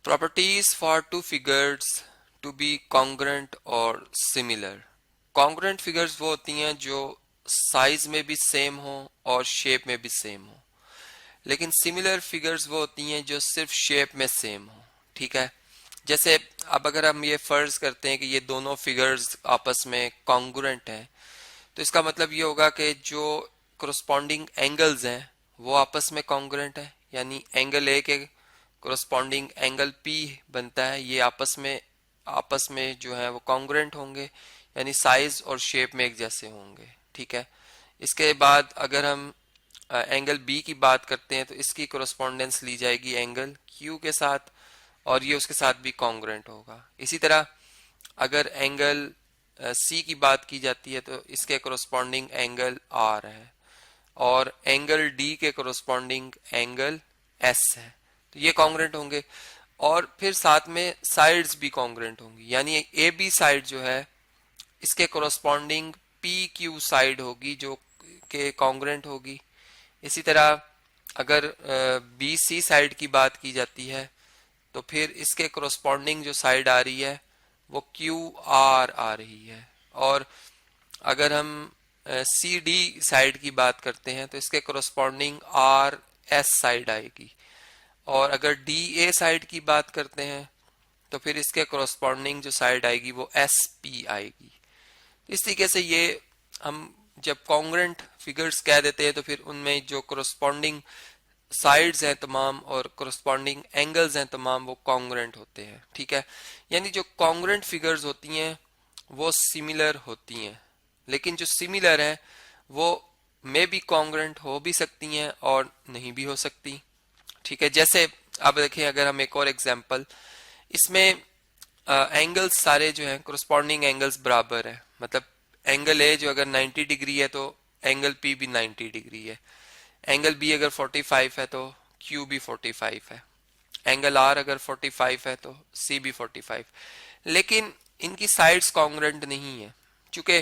Properties for two figures to be congruent or similar. Congruent figures वो होती हैं जो साइज में भी सेम हो और शेप में भी सेम हो, लेकिन सिमिलर फिगर्स वो होती हैं जो सिर्फ शेप में सेम हो। ठीक है, जैसे अब अगर हम ये फर्ज करते हैं कि ये दोनों फिगर्स आपस में कॉन्ग्रुएंट हैं, तो इसका मतलब ये होगा कि जो कोरस्पॉन्डिंग एंगल्स हैं वो आपस में कॉन्ग्रुएंट है, यानी एंगल ए के कोरस्पॉन्डिंग एंगल पी बनता है, ये आपस में जो है वो कॉन्ग्रुएंट होंगे, यानी साइज और शेप में एक जैसे होंगे। ठीक है, इसके बाद अगर हम एंगल बी की बात करते हैं तो इसकी कोरस्पॉन्डेंस ली जाएगी एंगल क्यू के साथ, और ये उसके साथ भी कॉन्ग्रुएंट होगा। इसी तरह अगर एंगल सी की बात की जाती है तो इसके कोरस्पॉन्डिंग एंगल आर है, और एंगल डी के कोरस्पॉन्डिंग एंगल एस है, तो ये कॉन्ग्रुएंट होंगे। और फिर साथ में साइड्स भी कॉन्ग्रुएंट होंगी, यानी ए बी साइड जो है इसके कोरस्पॉन्डिंग पी क्यू साइड होगी जो के कॉन्ग्रुएंट होगी। इसी तरह अगर बी सी साइड की बात की जाती है तो फिर इसके कोरस्पॉन्डिंग जो साइड आ रही है वो क्यू आर आ रही है। और अगर हम सी डी साइड की बात करते हैं तो इसके कोरस्पॉन्डिंग आर एस साइड आएगी, और अगर डी ए साइड की बात करते हैं तो फिर इसके कोरस्पॉन्डिंग जो साइड आएगी वो एस पी आएगी। इस तरीके से ये हम जब कॉन्ग्रुएंट फिगर्स कह देते हैं तो फिर उनमें जो कोरस्पॉन्डिंग साइड्स हैं तमाम और कोरस्पॉन्डिंग एंगल्स हैं तमाम वो कॉन्ग्रुएंट होते हैं। ठीक है, यानी जो कॉन्ग्रुएंट फिगर्स होती हैं वो सिमिलर होती हैं, लेकिन जो सिमिलर है वो मे भी कॉन्ग्रुएंट हो भी सकती हैं और नहीं भी हो सकती। ठीक है, जैसे अब देखें, अगर हम एक और एग्जांपल, इसमें एंगल्स सारे जो हैं कोरस्पॉन्डिंग एंगल्स बराबर है, मतलब एंगल ए जो अगर 90 डिग्री है तो एंगल पी भी 90 डिग्री है, एंगल बी अगर 45 है तो क्यू भी 45 है, एंगल आर अगर 45 है तो सी भी 45, लेकिन इनकी साइड्स कॉन्ग्रुएंट नहीं है। चूंकि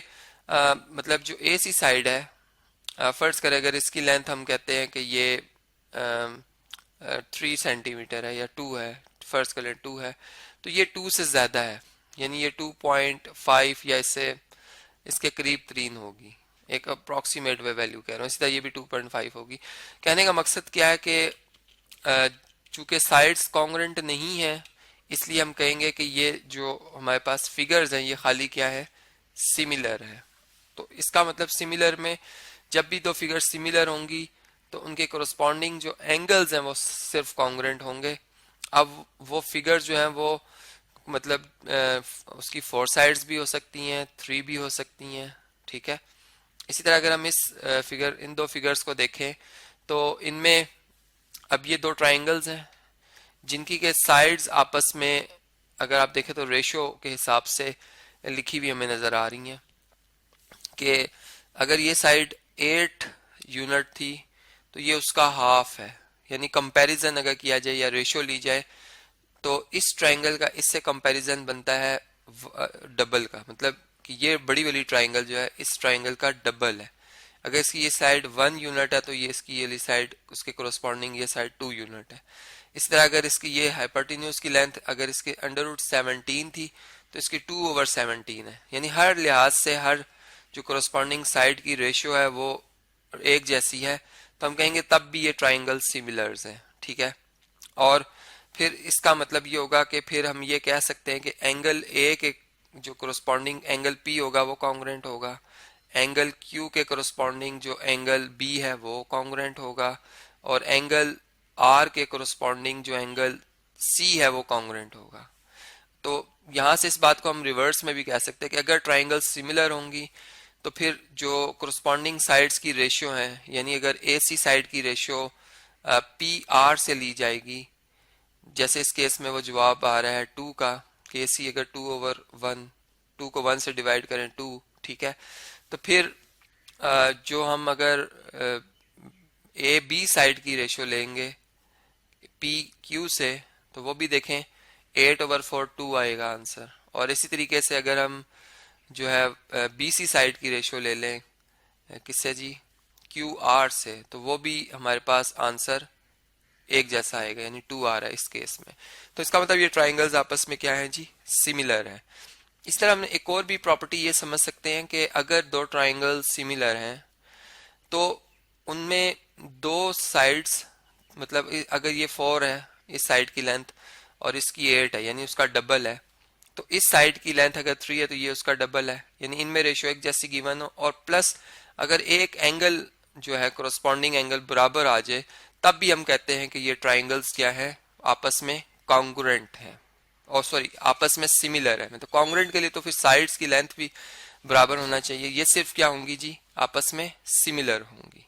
मतलब जो ए सी साइड है, फर्ज करें अगर इसकी लेंथ हम कहते हैं कि ये 3 सेंटीमीटर है या 2 है, फर्ज करें 2 है, तो ये 2 से ज्यादा है, यानी ये 2.5 या इससे इसके करीब 3 होगी, एक अप्रोक्सीमेट वे वैल्यू कह रहा हूँ। इसी तरह ये भी 2.5 होगी। कहने का मकसद क्या है कि चूंकि साइड्स कॉन्ग्रुएंट नहीं है इसलिए हम कहेंगे कि ये जो हमारे पास फिगर्स हैं ये खाली क्या है, सिमिलर है। तो इसका मतलब सिमिलर में जब भी दो फिगर्स सिमिलर होंगी तो उनके कोरस्पॉन्डिंग जो एंगल्स हैं वो सिर्फ कॉन्ग्रुएंट होंगे। अब वो फिगर्स जो हैं वो मतलब उसकी 4 साइड्स भी हो सकती हैं, 3 भी हो सकती हैं। ठीक है, इसी तरह अगर हम इन दो फिगर्स को देखें तो इनमें अब ये दो ट्राइंगल्स हैं जिनकी के साइड्स आपस में अगर आप देखें तो रेशियो के हिसाब से लिखी हुई हमें नजर आ रही हैं कि अगर ये साइड 8 यूनिट थी तो ये उसका हाफ है, यानी कंपैरिजन अगर किया जाए या रेशियो ली जाए तो इस ट्राइंगल का इससे कंपैरिजन बनता है डबल का, मतलब कि ये बड़ी वाली ट्राइंगल जो है इस ट्राइंगल का डबल है। अगर इसकी ये साइड 1 यूनिट है तो ये इसकी ये साइड उसके कोरस्पॉन्डिंग ये साइड 2 यूनिट है। इस तरह अगर इसकी ये हाइपोटेन्यूज की लेंथ अगर इसके √17 थी तो इसकी 2/17 है, यानी हर लिहाज से हर जो कोरस्पॉन्डिंग साइड की रेशियो है वो एक जैसी है, तो हम कहेंगे तब भी ये ट्राइंगल सिमिलर्स है। ठीक है, और फिर इसका मतलब ये होगा कि फिर हम ये कह सकते हैं कि एंगल ए के जो कोरस्पॉन्डिंग एंगल पी होगा वो कॉन्ग्रुएंट होगा, एंगल क्यू के कोरस्पॉन्डिंग जो एंगल बी है वो कॉन्ग्रुएंट होगा, और एंगल आर के कोरस्पॉन्डिंग जो एंगल सी है वो कॉन्ग्रुएंट होगा। तो यहां से इस बात को हम रिवर्स में भी कह सकते हैं कि अगर ट्राइंगल सिमिलर होंगी तो फिर जो कोरस्पॉन्डिंग साइड्स की रेशियो है, यानी अगर ए सी साइड की रेशियो पी आर से ली जाएगी, जैसे इस केस में वो जवाब आ रहा है 2 का, के सी अगर 2/1, 2 को 1 से डिवाइड करें 2। ठीक है, तो फिर जो हम अगर ए बी साइड की रेशियो लेंगे पी क्यू से तो वो भी देखें 8/4 2 आएगा आंसर। और इसी तरीके से अगर हम जो है बी सी साइड की रेशियो ले लें किससे जी, क्यू आर से, तो वो भी हमारे पास आंसर एक जैसा आएगा, यानी 2 आ रहा है इस केस में। तो इसका मतलब ये ट्राइंगल्स आपस में क्या है जी, सिमिलर है। इस तरह हम एक और भी प्रॉपर्टी ये समझ सकते हैं कि अगर दो ट्राइंगल सिमिलर हैं तो उनमें दो साइड्स, मतलब अगर ये 4 है इस साइड की लेंथ और इसकी 8 है यानी उसका डबल है, तो इस साइड की लेंथ अगर 3 है तो ये उसका डबल है, यानी इनमें रेशियो एक जैसी गिवन हो। और प्लस अगर एक एंगल जो है कोरस्पॉन्डिंग एंगल बराबर आ जाए, तब भी हम कहते हैं कि ये ट्राइंगल्स क्या है, आपस में कॉन्ग्रुएंट है, और सॉरी आपस में सिमिलर है। मतलब कॉन्ग्रुएंट के लिए तो फिर साइड्स की लेंथ भी बराबर होना चाहिए, ये सिर्फ क्या होंगी जी, आपस में सिमिलर होंगी।